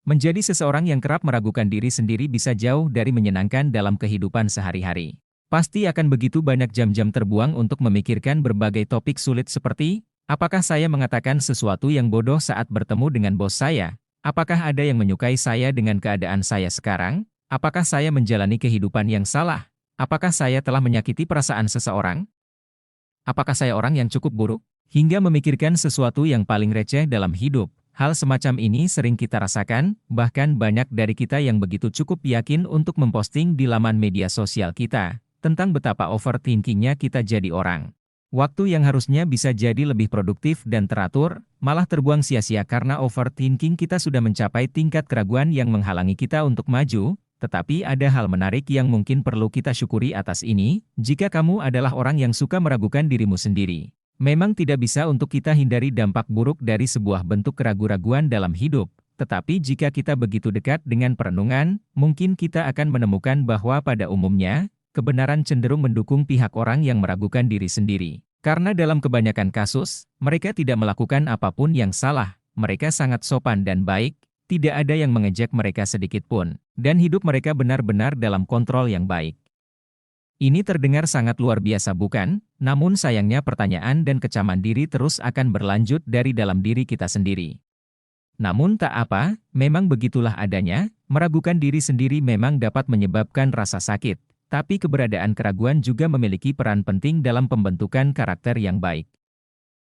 Menjadi seseorang yang kerap meragukan diri sendiri bisa jauh dari menyenangkan dalam kehidupan sehari-hari. Pasti akan begitu banyak jam-jam terbuang untuk memikirkan berbagai topik sulit seperti, apakah saya mengatakan sesuatu yang bodoh saat bertemu dengan bos saya? Apakah ada yang menyukai saya dengan keadaan saya sekarang? Apakah saya menjalani kehidupan yang salah? Apakah saya telah menyakiti perasaan seseorang? Apakah saya orang yang cukup buruk? Hingga memikirkan sesuatu yang paling receh dalam hidup. Hal semacam ini sering kita rasakan, bahkan banyak dari kita yang begitu cukup yakin untuk memposting di laman media sosial kita, tentang betapa overthinkingnya kita jadi orang. Waktu yang harusnya bisa jadi lebih produktif dan teratur, malah terbuang sia-sia karena overthinking kita sudah mencapai tingkat keraguan yang menghalangi kita untuk maju. Tetapi ada hal menarik yang mungkin perlu kita syukuri atas ini, jika kamu adalah orang yang suka meragukan dirimu sendiri. Memang tidak bisa untuk kita hindari dampak buruk dari sebuah bentuk keraguan-raguan dalam hidup, tetapi jika kita begitu dekat dengan perenungan, mungkin kita akan menemukan bahwa pada umumnya, kebenaran cenderung mendukung pihak orang yang meragukan diri sendiri. Karena dalam kebanyakan kasus, mereka tidak melakukan apapun yang salah, mereka sangat sopan dan baik, tidak ada yang mengejek mereka sedikit pun, dan hidup mereka benar-benar dalam kontrol yang baik. Ini terdengar sangat luar biasa bukan? Namun sayangnya pertanyaan dan kecaman diri terus akan berlanjut dari dalam diri kita sendiri. Namun tak apa, memang begitulah adanya, meragukan diri sendiri memang dapat menyebabkan rasa sakit, tapi keberadaan keraguan juga memiliki peran penting dalam pembentukan karakter yang baik.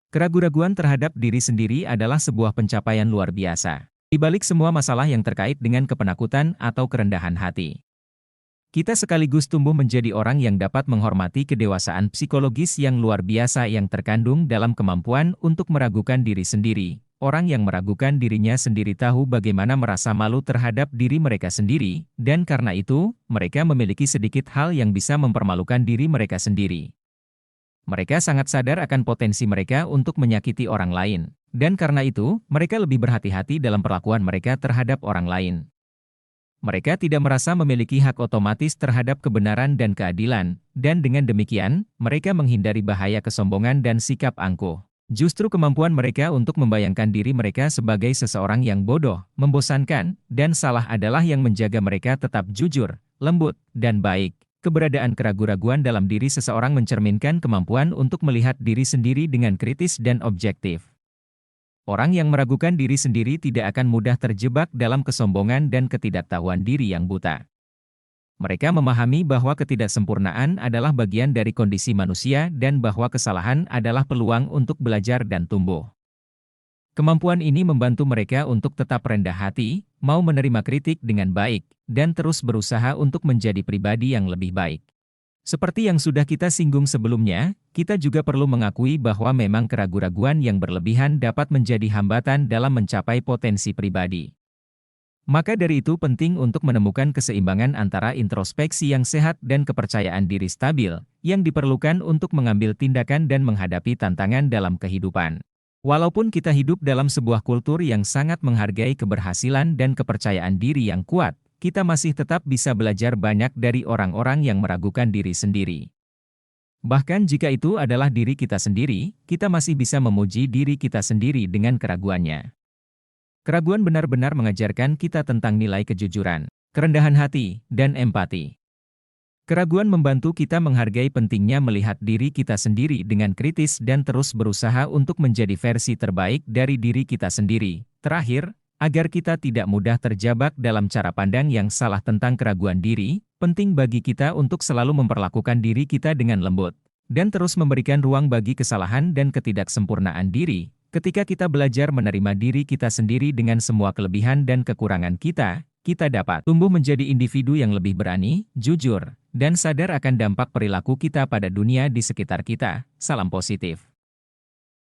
Keraguan-raguan terhadap diri sendiri adalah sebuah pencapaian luar biasa. Di balik semua masalah yang terkait dengan kepenakutan atau kerendahan hati, kita sekaligus tumbuh menjadi orang yang dapat menghormati kedewasaan psikologis yang luar biasa yang terkandung dalam kemampuan untuk meragukan diri sendiri. Orang yang meragukan dirinya sendiri tahu bagaimana merasa malu terhadap diri mereka sendiri, dan karena itu, mereka memiliki sedikit hal yang bisa mempermalukan diri mereka sendiri. Mereka sangat sadar akan potensi mereka untuk menyakiti orang lain. Dan karena itu, mereka lebih berhati-hati dalam perlakuan mereka terhadap orang lain. Mereka tidak merasa memiliki hak otomatis terhadap kebenaran dan keadilan, dan dengan demikian, mereka menghindari bahaya kesombongan dan sikap angkuh. Justru kemampuan mereka untuk membayangkan diri mereka sebagai seseorang yang bodoh, membosankan, dan salah adalah yang menjaga mereka tetap jujur, lembut, dan baik. Keberadaan keraguan-raguan dalam diri seseorang mencerminkan kemampuan untuk melihat diri sendiri dengan kritis dan objektif. Orang yang meragukan diri sendiri tidak akan mudah terjebak dalam kesombongan dan ketidaktahuan diri yang buta. Mereka memahami bahwa ketidaksempurnaan adalah bagian dari kondisi manusia dan bahwa kesalahan adalah peluang untuk belajar dan tumbuh. Kemampuan ini membantu mereka untuk tetap rendah hati, mau menerima kritik dengan baik, dan terus berusaha untuk menjadi pribadi yang lebih baik. Seperti yang sudah kita singgung sebelumnya, kita juga perlu mengakui bahwa memang keraguan-raguan yang berlebihan dapat menjadi hambatan dalam mencapai potensi pribadi. Maka dari itu penting untuk menemukan keseimbangan antara introspeksi yang sehat dan kepercayaan diri stabil, yang diperlukan untuk mengambil tindakan dan menghadapi tantangan dalam kehidupan. Walaupun kita hidup dalam sebuah kultur yang sangat menghargai keberhasilan dan kepercayaan diri yang kuat, kita masih tetap bisa belajar banyak dari orang-orang yang meragukan diri sendiri. Bahkan jika itu adalah diri kita sendiri, kita masih bisa memuji diri kita sendiri dengan keraguannya. Keraguan benar-benar mengajarkan kita tentang nilai kejujuran, kerendahan hati, dan empati. Keraguan membantu kita menghargai pentingnya melihat diri kita sendiri dengan kritis dan terus berusaha untuk menjadi versi terbaik dari diri kita sendiri. Terakhir, agar kita tidak mudah terjebak dalam cara pandang yang salah tentang keraguan diri, penting bagi kita untuk selalu memperlakukan diri kita dengan lembut, dan terus memberikan ruang bagi kesalahan dan ketidaksempurnaan diri. Ketika kita belajar menerima diri kita sendiri dengan semua kelebihan dan kekurangan kita, kita dapat tumbuh menjadi individu yang lebih berani, jujur, dan sadar akan dampak perilaku kita pada dunia di sekitar kita. Salam positif.